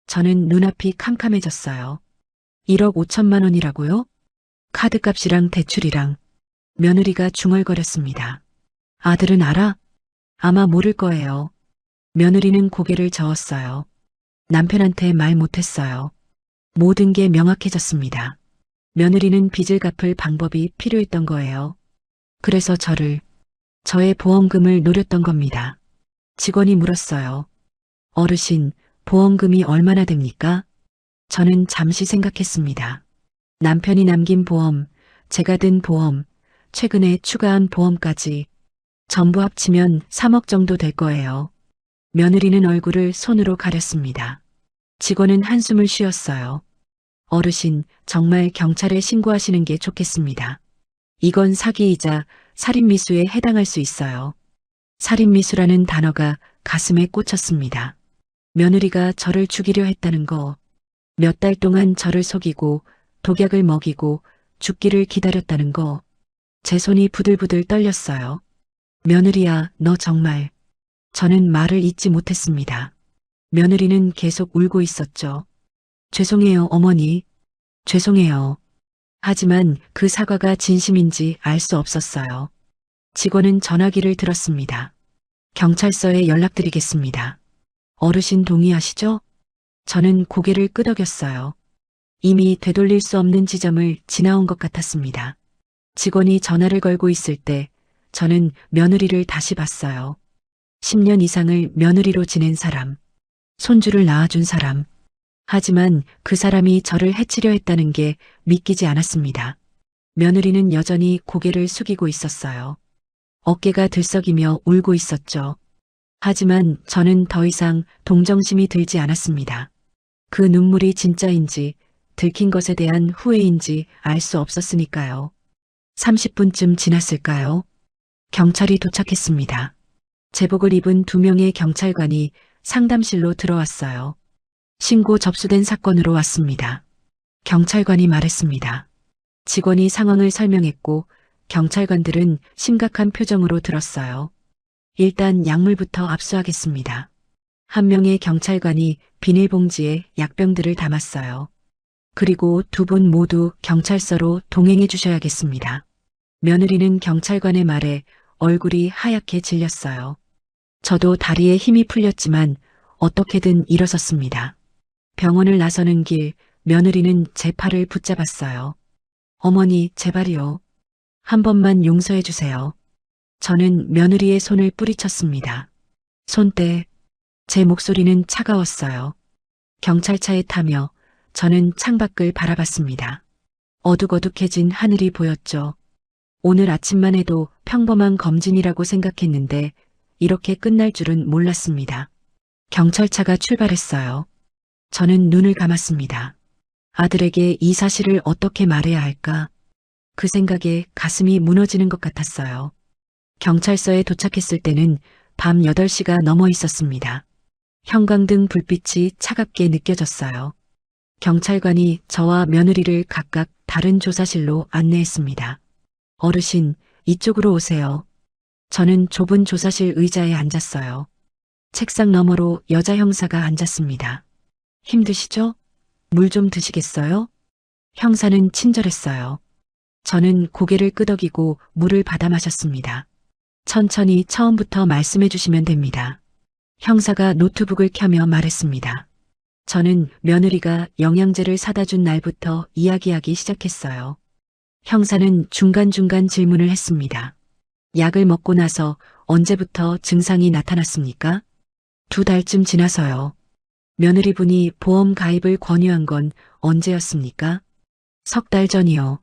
저는 눈앞이 캄캄해졌어요. 1억 5천만 원이라고요? 카드값이랑 대출이랑. 며느리가 중얼거렸습니다. 아들은 알아? 아마 모를 거예요. 며느리는 고개를 저었어요. 남편한테 말 못했어요. 모든 게 명확해졌습니다. 며느리는 빚을 갚을 방법이 필요했던 거예요. 그래서 저의 보험금을 노렸던 겁니다. 직원이 물었어요. 어르신, 보험금이 얼마나 됩니까? 저는 잠시 생각했습니다. 남편이 남긴 보험, 제가 든 보험, 최근에 추가한 보험까지 전부 합치면 3억 정도 될 거예요. 며느리는 얼굴을 손으로 가렸습니다. 직원은 한숨을 쉬었어요. 어르신, 정말 경찰에 신고하시는 게 좋겠습니다. 이건 사기이자 살인미수에 해당할 수 있어요. 살인미수라는 단어가 가슴에 꽂혔습니다. 며느리가 저를 죽이려 했다는 거, 몇 달 동안 저를 속이고 독약을 먹이고 죽기를 기다렸다는 거, 제 손이 부들부들 떨렸어요. 며느리야, 너 정말. 저는 말을 잇지 못했습니다. 며느리는 계속 울고 있었죠. 죄송해요, 어머니. 죄송해요. 하지만 그 사과가 진심인지 알 수 없었어요. 직원은 전화기를 들었습니다. 경찰서에 연락드리겠습니다. 어르신 동의하시죠? 저는 고개를 끄덕였어요. 이미 되돌릴 수 없는 지점을 지나온 것 같았습니다. 직원이 전화를 걸고 있을 때 저는 며느리를 다시 봤어요. 10년 이상을 며느리로 지낸 사람, 손주를 낳아준 사람. 하지만 그 사람이 저를 해치려 했다는 게 믿기지 않았습니다. 며느리는 여전히 고개를 숙이고 있었어요. 어깨가 들썩이며 울고 있었죠. 하지만 저는 더 이상 동정심이 들지 않았습니다. 그 눈물이 진짜인지 들킨 것에 대한 후회인지 알 수 없었으니까요. 30분쯤 지났을까요? 경찰이 도착했습니다. 제복을 입은 2명의 경찰관이 상담실로 들어왔어요. 신고 접수된 사건으로 왔습니다. 경찰관이 말했습니다. 직원이 상황을 설명했고 경찰관들은 심각한 표정으로 들었어요. 일단 약물부터 압수하겠습니다. 한 명의 경찰관이 비닐봉지에 약병들을 담았어요. 그리고 2분 모두 경찰서로 동행해 주셔야겠습니다. 며느리는 경찰관의 말에 얼굴이 하얗게 질렸어요. 저도 다리에 힘이 풀렸지만 어떻게든 일어섰습니다. 병원을 나서는 길 며느리는 제 팔을 붙잡았어요. 어머니, 제발이요. 한 번만 용서해 주세요. 저는 며느리의 손을 뿌리쳤습니다. 손때, 제 목소리는 차가웠어요. 경찰차에 타며 저는 창밖을 바라봤습니다. 어둑어둑해진 하늘이 보였죠. 오늘 아침만 해도 평범한 검진이라고 생각했는데 이렇게 끝날 줄은 몰랐습니다. 경찰차가 출발했어요. 저는 눈을 감았습니다. 아들에게 이 사실을 어떻게 말해야 할까? 그 생각에 가슴이 무너지는 것 같았어요. 경찰서에 도착했을 때는 밤 8시가 넘어 있었습니다. 형광등 불빛이 차갑게 느껴졌어요. 경찰관이 저와 며느리를 각각 다른 조사실로 안내했습니다. 어르신, 이쪽으로 오세요. 저는 좁은 조사실 의자에 앉았어요. 책상 너머로 여자 형사가 앉았습니다. 힘드시죠? 물 좀 드시겠어요? 형사는 친절했어요. 저는 고개를 끄덕이고 물을 받아 마셨습니다. 천천히 처음부터 말씀해 주시면 됩니다. 형사가 노트북을 켜며 말했습니다. 저는 며느리가 영양제를 사다 준 날부터 이야기하기 시작했어요. 형사는 중간중간 질문을 했습니다. 약을 먹고 나서 언제부터 증상이 나타났습니까? 2달쯤 지나서요. 며느리분이 보험 가입을 권유한 건 언제였습니까? 3달 전이요.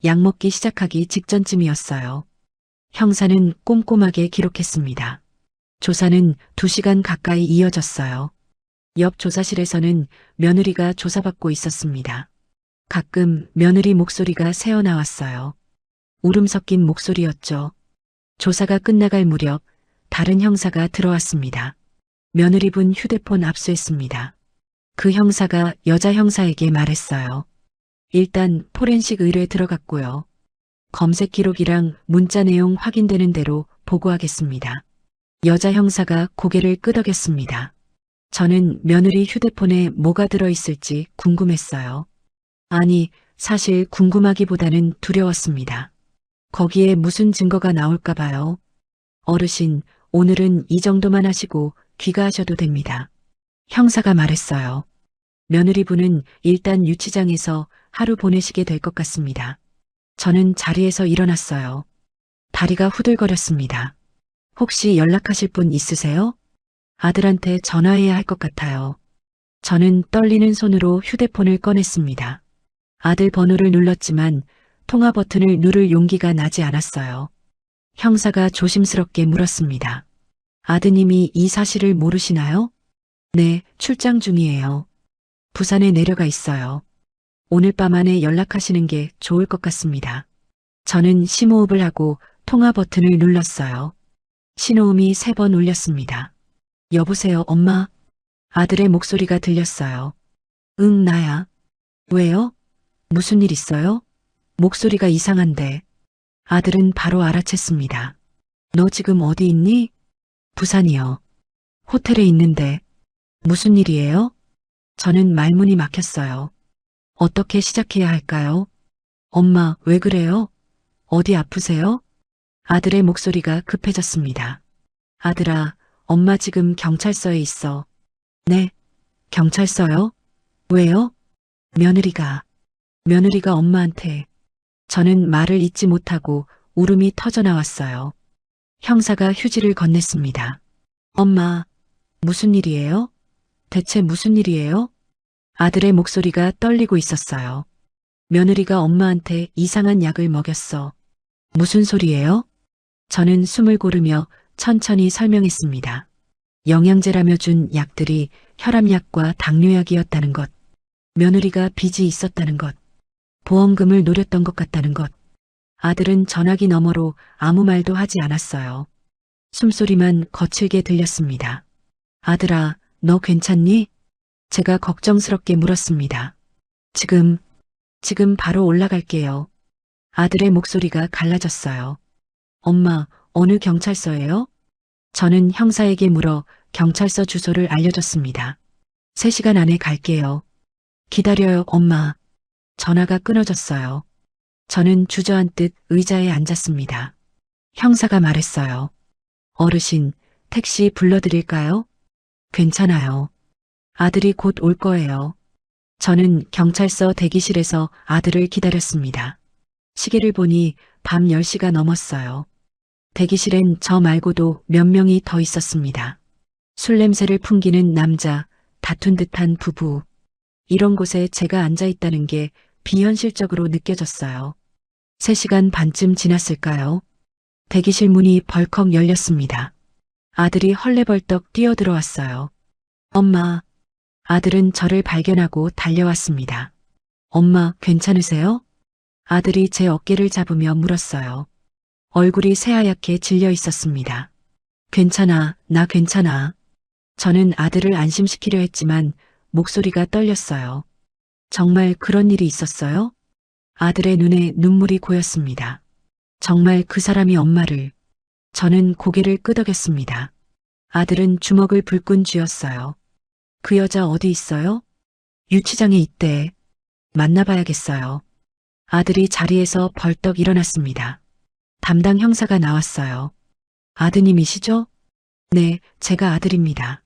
약 먹기 시작하기 직전쯤이었어요. 형사는 꼼꼼하게 기록했습니다. 조사는 2시간 가까이 이어졌어요. 옆 조사실에서는 며느리가 조사받고 있었습니다. 가끔 며느리 목소리가 새어나왔어요. 울음 섞인 목소리였죠. 조사가 끝나갈 무렵 다른 형사가 들어왔습니다. 며느리분 휴대폰 압수했습니다. 그 형사가 여자 형사에게 말했어요. 일단 포렌식 의뢰 들어갔고요. 검색 기록이랑 문자 내용 확인되는 대로 보고하겠습니다. 여자 형사가 고개를 끄덕였습니다. 저는 며느리 휴대폰에 뭐가 들어있을지 궁금했어요. 아니, 사실 궁금하기보다는 두려웠습니다. 거기에 무슨 증거가 나올까 봐요. 어르신, 오늘은 이 정도만 하시고 귀가하셔도 됩니다. 형사가 말했어요. 며느리분은 일단 유치장에서 하루 보내시게 될 것 같습니다. 저는 자리에서 일어났어요. 다리가 후들거렸습니다. 혹시 연락하실 분 있으세요? 아들한테 전화해야 할 것 같아요. 저는 떨리는 손으로 휴대폰을 꺼냈습니다. 아들 번호를 눌렀지만 통화 버튼을 누를 용기가 나지 않았어요. 형사가 조심스럽게 물었습니다. 아드님이 이 사실을 모르시나요? 네, 출장 중이에요. 부산에 내려가 있어요. 오늘 밤 안에 연락하시는 게 좋을 것 같습니다. 저는 심호흡을 하고 통화 버튼을 눌렀어요. 신호음이 3번 울렸습니다. 여보세요, 엄마? 아들의 목소리가 들렸어요. 응, 나야. 왜요? 무슨 일 있어요? 목소리가 이상한데. 아들은 바로 알아챘습니다. 너 지금 어디 있니? 부산이요. 호텔에 있는데. 무슨 일이에요? 저는 말문이 막혔어요. 어떻게 시작해야 할까요? 엄마, 왜 그래요? 어디 아프세요? 아들의 목소리가 급해졌습니다. 아들아, 엄마 지금 경찰서에 있어. 네, 경찰서요? 왜요? 며느리가 엄마한테. 저는 말을 잇지 못하고 울음이 터져 나왔어요. 형사가 휴지를 건넸습니다. 엄마, 무슨 일이에요? 대체 무슨 일이에요? 아들의 목소리가 떨리고 있었어요. 며느리가 엄마한테 이상한 약을 먹였어. 무슨 소리예요? 저는 숨을 고르며 천천히 설명했습니다. 영양제라며 준 약들이 혈압약과 당뇨약이었다는 것, 며느리가 빚이 있었다는 것, 보험금을 노렸던 것 같다는 것. 아들은 전화기 너머로 아무 말도 하지 않았어요. 숨소리만 거칠게 들렸습니다. 아들아, 너 괜찮니? 제가 걱정스럽게 물었습니다. 지금 바로 올라갈게요. 아들의 목소리가 갈라졌어요. 엄마, 어느 경찰서예요? 저는 형사에게 물어 경찰서 주소를 알려줬습니다. 3시간 안에 갈게요. 기다려요, 엄마. 전화가 끊어졌어요. 저는 주저앉듯 의자에 앉았습니다. 형사가 말했어요. 어르신, 택시 불러드릴까요? 괜찮아요. 아들이 곧 올 거예요. 저는 경찰서 대기실에서 아들을 기다렸습니다. 시계를 보니 밤 10시가 넘었어요. 대기실엔 저 말고도 몇 명이 더 있었습니다. 술 냄새를 풍기는 남자, 다툰 듯한 부부. 이런 곳에 제가 앉아 있다는 게 비현실적으로 느껴졌어요. 3시간 반쯤 지났을까요? 대기실 문이 벌컥 열렸습니다. 아들이 헐레벌떡 뛰어들어왔어요. 엄마. 아들은 저를 발견하고 달려왔습니다. 엄마, 괜찮으세요? 아들이 제 어깨를 잡으며 물었어요. 얼굴이 새하얗게 질려 있었습니다. 괜찮아, 나 괜찮아. 저는 아들을 안심시키려 했지만 목소리가 떨렸어요. 정말 그런 일이 있었어요? 아들의 눈에 눈물이 고였습니다. 정말 그 사람이 엄마를. 저는 고개를 끄덕였습니다. 아들은 주먹을 불끈 쥐었어요. 그 여자 어디 있어요? 유치장에 있대. 만나봐야겠어요. 아들이 자리에서 벌떡 일어났습니다. 담당 형사가 나왔어요. 아드님이시죠? 네, 제가 아들입니다.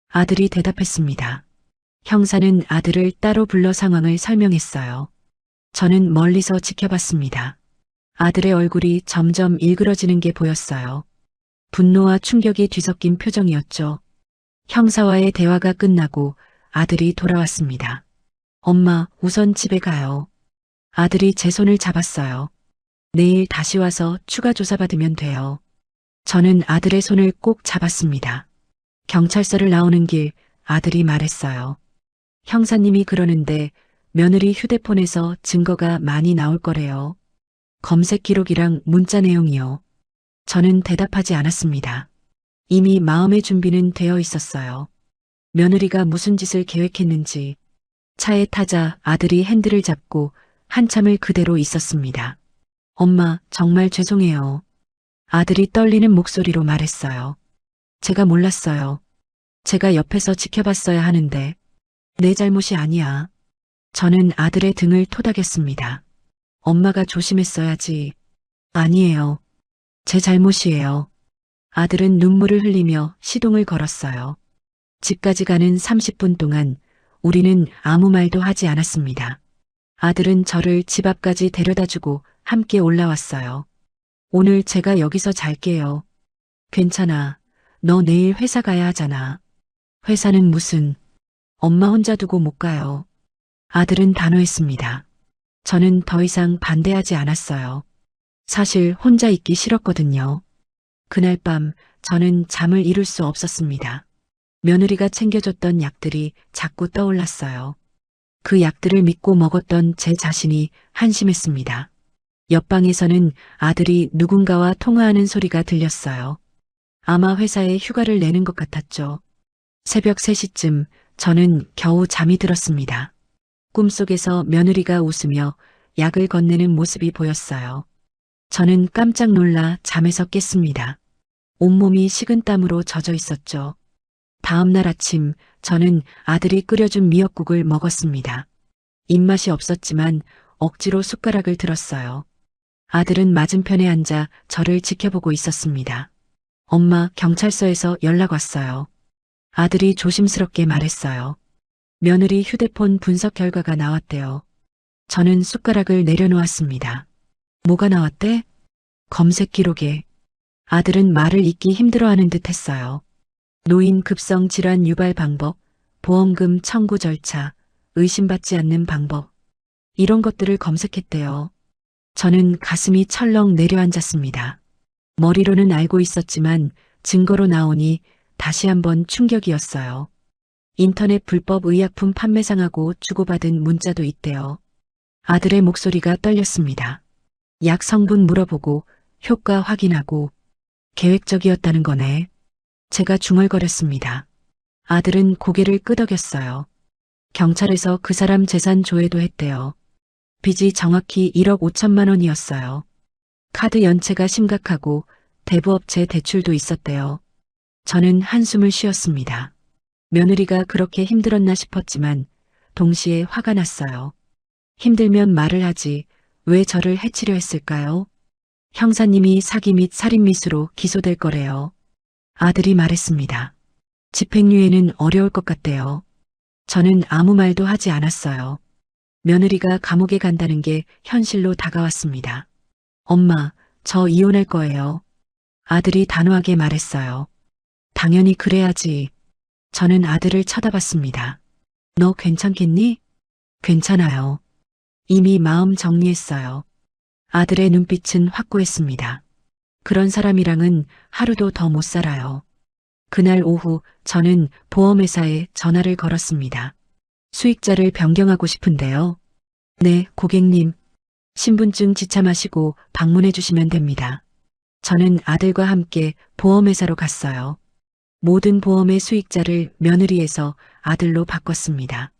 아들이 대답했습니다. 형사는 아들을 따로 불러 상황을 설명했어요. 저는 멀리서 지켜봤습니다. 아들의 얼굴이 점점 일그러지는 게 보였어요. 분노와 충격이 뒤섞인 표정이었죠. 형사와의 대화가 끝나고 아들이 돌아왔습니다. 엄마, 우선 집에 가요. 아들이 제 손을 잡았어요. 내일 다시 와서 추가 조사받으면 돼요. 저는 아들의 손을 꼭 잡았습니다. 경찰서를 나오는 길 아들이 말했어요. 형사님이 그러는데 며느리 휴대폰에서 증거가 많이 나올 거래요. 검색 기록이랑 문자 내용이요. 저는 대답하지 않았습니다. 이미 마음의 준비는 되어 있었어요. 며느리가 무슨 짓을 계획했는지. 차에 타자 아들이 핸들을 잡고 한참을 그대로 있었습니다. 엄마, 정말 죄송해요. 아들이 떨리는 목소리로 말했어요. 제가 몰랐어요. 제가 옆에서 지켜봤어야 하는데. 내 잘못이 아니야. 저는 아들의 등을 토닥였습니다. 엄마가 조심했어야지. 아니에요. 제 잘못이에요. 아들은 눈물을 흘리며 시동을 걸었어요. 집까지 가는 30분 동안 우리는 아무 말도 하지 않았습니다. 아들은 저를 집 앞까지 데려다주고 함께 올라왔어요. 오늘 제가 여기서 잘게요. 괜찮아. 너 내일 회사 가야 하잖아. 회사는 무슨. 엄마 혼자 두고 못 가요. 아들은 단호했습니다. 저는 더 이상 반대하지 않았어요. 사실 혼자 있기 싫었거든요. 그날 밤 저는 잠을 이룰 수 없었습니다. 며느리가 챙겨줬던 약들이 자꾸 떠올랐어요. 그 약들을 믿고 먹었던 제 자신이 한심했습니다. 옆방에서는 아들이 누군가와 통화하는 소리가 들렸어요. 아마 회사에 휴가를 내는 것 같았죠. 새벽 3시쯤 저는 겨우 잠이 들었습니다. 꿈속에서 며느리가 웃으며 약을 건네는 모습이 보였어요. 저는 깜짝 놀라 잠에서 깼습니다. 온몸이 식은땀으로 젖어 있었죠. 다음 날 아침 저는 아들이 끓여준 미역국을 먹었습니다. 입맛이 없었지만 억지로 숟가락을 들었어요. 아들은 맞은편에 앉아 저를 지켜보고 있었습니다. 엄마, 경찰서에서 연락 왔어요. 아들이 조심스럽게 말했어요. 며느리 휴대폰 분석 결과가 나왔대요. 저는 숟가락을 내려놓았습니다. 뭐가 나왔대? 검색 기록에. 아들은 말을 잇기 힘들어하는 듯 했어요. 노인 급성 질환 유발 방법, 보험금 청구 절차, 의심받지 않는 방법. 이런 것들을 검색했대요. 저는 가슴이 철렁 내려앉았습니다. 머리로는 알고 있었지만 증거로 나오니 다시 한번 충격이었어요. 인터넷 불법 의약품 판매상하고 주고받은 문자도 있대요. 아들의 목소리가 떨렸습니다. 약 성분 물어보고 효과 확인하고 계획적이었다는 거네. 제가 중얼거렸습니다. 아들은 고개를 끄덕였어요. 경찰에서 그 사람 재산 조회도 했대요. 빚이 정확히 1억 5천만 원이었어요. 카드 연체가 심각하고 대부업체 대출도 있었대요. 저는 한숨을 쉬었습니다. 며느리가 그렇게 힘들었나 싶었지만 동시에 화가 났어요. 힘들면 말을 하지 왜 저를 해치려 했을까요? 형사님이 사기 및 살인미수로 기소될 거래요. 아들이 말했습니다. 집행유예는 어려울 것 같대요. 저는 아무 말도 하지 않았어요. 며느리가 감옥에 간다는 게 현실로 다가왔습니다. 엄마, 저 이혼할 거예요. 아들이 단호하게 말했어요. 당연히 그래야지. 저는 아들을 쳐다봤습니다. 너 괜찮겠니? 괜찮아요. 이미 마음 정리했어요. 아들의 눈빛은 확고했습니다. 그런 사람이랑은 하루도 더 못 살아요. 그날 오후 저는 보험회사에 전화를 걸었습니다. 수익자를 변경하고 싶은데요. 네, 고객님. 신분증 지참하시고 방문해 주시면 됩니다. 저는 아들과 함께 보험회사로 갔어요. 모든 보험의 수익자를 며느리에서 아들로 바꿨습니다.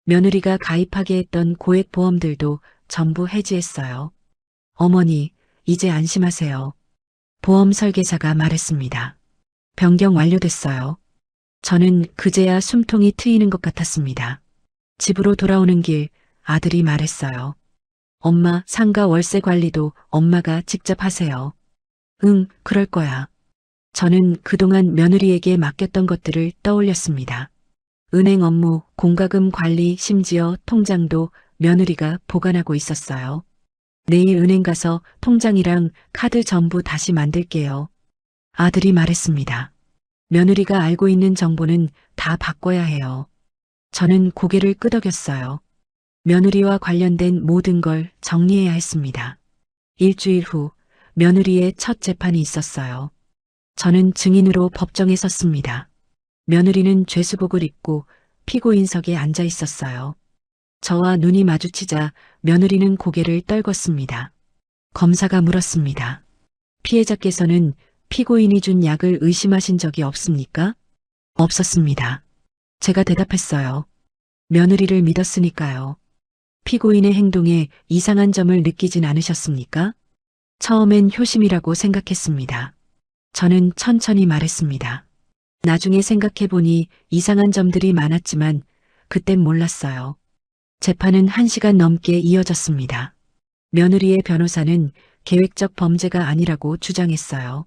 며느리가 가입하게 했던 고액 보험들도 전부 해지했어요. 어머니, 이제 안심하세요. 보험 설계사가 말했습니다. 변경 완료됐어요. 저는 그제야 숨통이 트이는 것 같았습니다. 집으로 돌아오는 길 아들이 말했어요. 엄마, 상가 월세 관리도 엄마가 직접 하세요. 응, 그럴 거야. 저는 그동안 며느리에게 맡겼던 것들을 떠올렸습니다. 은행 업무, 공과금 관리, 심지어 통장도 며느리가 보관하고 있었어요. 내일 은행 가서 통장이랑 카드 전부 다시 만들게요. 아들이 말했습니다. 며느리가 알고 있는 정보는 다 바꿔야 해요. 저는 고개를 끄덕였어요. 며느리와 관련된 모든 걸 정리해야 했습니다. 일주일 후 며느리의 첫 재판이 있었어요. 저는 증인으로 법정에 섰습니다. 며느리는 죄수복을 입고 피고인석에 앉아 있었어요. 저와 눈이 마주치자 며느리는 고개를 떨궜습니다. 검사가 물었습니다. 피해자께서는 피고인이 준 약을 의심하신 적이 없습니까? 없었습니다. 제가 대답했어요. 며느리를 믿었으니까요. 피고인의 행동에 이상한 점을 느끼진 않으셨습니까? 처음엔 효심이라고 생각했습니다. 저는 천천히 말했습니다. 나중에 생각해보니 이상한 점들이 많았지만 그땐 몰랐어요. 재판은 1시간 넘게 이어졌습니다. 며느리의 변호사는 계획적 범죄가 아니라고 주장했어요.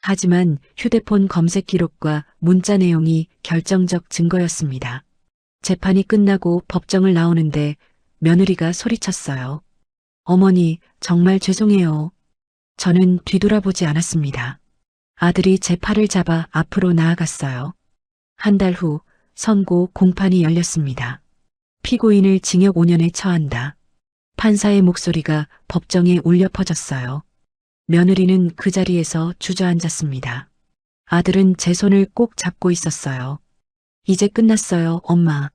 하지만 휴대폰 검색 기록과 문자 내용이 결정적 증거였습니다. 재판이 끝나고 법정을 나오는데 며느리가 소리쳤어요. 어머니, 정말 죄송해요. 저는 뒤돌아보지 않았습니다. 아들이 제 팔을 잡아 앞으로 나아갔어요. 한 달 후 선고 공판이 열렸습니다. 피고인을 징역 5년에 처한다. 판사의 목소리가 법정에 울려 퍼졌어요. 며느리는 그 자리에서 주저앉았습니다. 아들은 제 손을 꼭 잡고 있었어요. 이제 끝났어요, 엄마.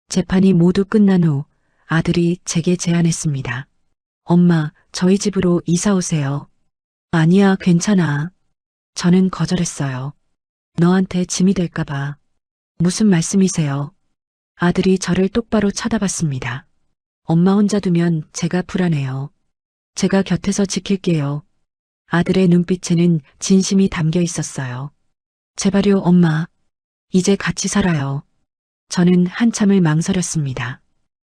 재판이 모두 끝난 후 아들이 제게 제안했습니다. 엄마, 저희 집으로 이사 오세요. 아니야, 괜찮아. 저는 거절했어요. 너한테 짐이 될까봐. 무슨 말씀이세요? 아들이 저를 똑바로 쳐다봤습니다. 엄마 혼자 두면 제가 불안해요. 제가 곁에서 지킬게요. 아들의 눈빛에는 진심이 담겨 있었어요. 제발요, 엄마. 이제 같이 살아요. 저는 한참을 망설였습니다.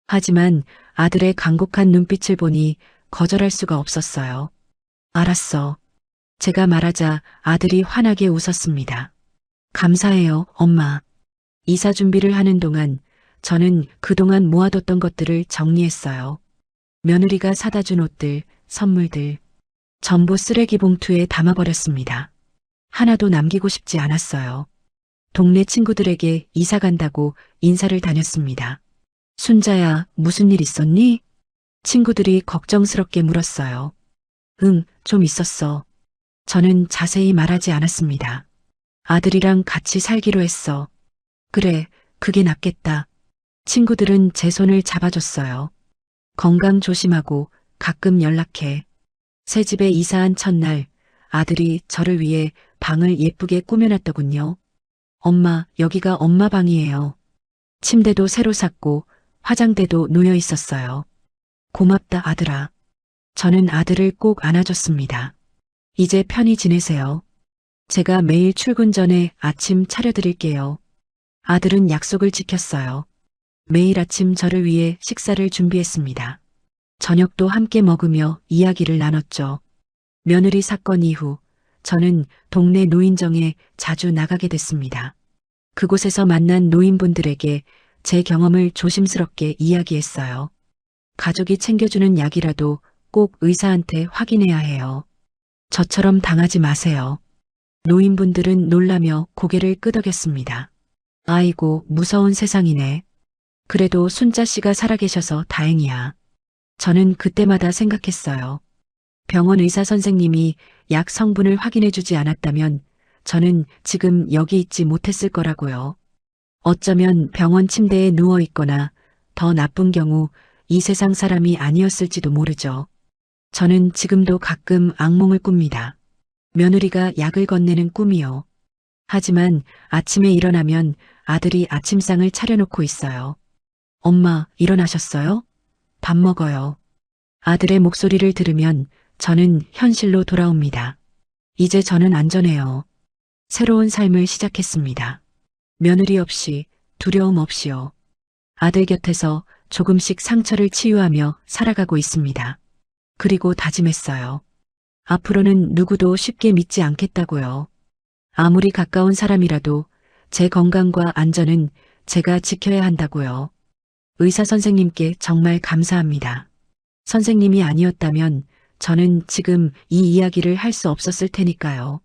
하지만 아들의 간곡한 눈빛을 보니 거절할 수가 없었어요. 알았어. 제가 말하자 아들이 환하게 웃었습니다. 감사해요, 엄마. 이사 준비를 하는 동안 저는 그동안 모아뒀던 것들을 정리했어요. 며느리가 사다 준 옷들, 선물들, 전부 쓰레기 봉투에 담아버렸습니다. 하나도 남기고 싶지 않았어요. 동네 친구들에게 이사 간다고 인사를 다녔습니다. 순자야, 무슨 일 있었니? 친구들이 걱정스럽게 물었어요. 응, 좀 있었어. 저는 자세히 말하지 않았습니다. 아들이랑 같이 살기로 했어. 그래, 그게 낫겠다. 친구들은 제 손을 잡아줬어요. 건강 조심하고 가끔 연락해. 새 집에 이사한 첫날 아들이 저를 위해 방을 예쁘게 꾸며놨더군요. 엄마, 여기가 엄마 방이에요. 침대도 새로 샀고 화장대도 놓여 있었어요. 고맙다, 아들아. 저는 아들을 꼭 안아줬습니다. 이제 편히 지내세요. 제가 매일 출근 전에 아침 차려드릴게요. 아들은 약속을 지켰어요. 매일 아침 저를 위해 식사를 준비했습니다. 저녁도 함께 먹으며 이야기를 나눴죠. 며느리 사건 이후 저는 동네 노인정에 자주 나가게 됐습니다. 그곳에서 만난 노인분들에게 제 경험을 조심스럽게 이야기했어요. 가족이 챙겨주는 약이라도 꼭 의사한테 확인해야 해요. 저처럼 당하지 마세요. 노인분들은 놀라며 고개를 끄덕였습니다. 아이고, 무서운 세상이네. 그래도 순자 씨가 살아계셔서 다행이야. 저는 그때마다 생각했어요. 병원 의사 선생님이 약 성분을 확인해주지 않았다면 저는 지금 여기 있지 못했을 거라고요. 어쩌면 병원 침대에 누워 있거나 더 나쁜 경우 이 세상 사람이 아니었을지도 모르죠. 저는 지금도 가끔 악몽을 꿉니다. 며느리가 약을 건네는 꿈이요. 하지만 아침에 일어나면 아들이 아침상을 차려놓고 있어요. 엄마, 일어나셨어요? 밥 먹어요. 아들의 목소리를 들으면 저는 현실로 돌아옵니다. 이제 저는 안전해요. 새로운 삶을 시작했습니다. 며느리 없이, 두려움 없이요. 아들 곁에서 조금씩 상처를 치유하며 살아가고 있습니다. 그리고 다짐했어요. 앞으로는 누구도 쉽게 믿지 않겠다고요. 아무리 가까운 사람이라도 제 건강과 안전은 제가 지켜야 한다고요. 의사 선생님께 정말 감사합니다. 선생님이 아니었다면 저는 지금 이 이야기를 할 수 없었을 테니까요.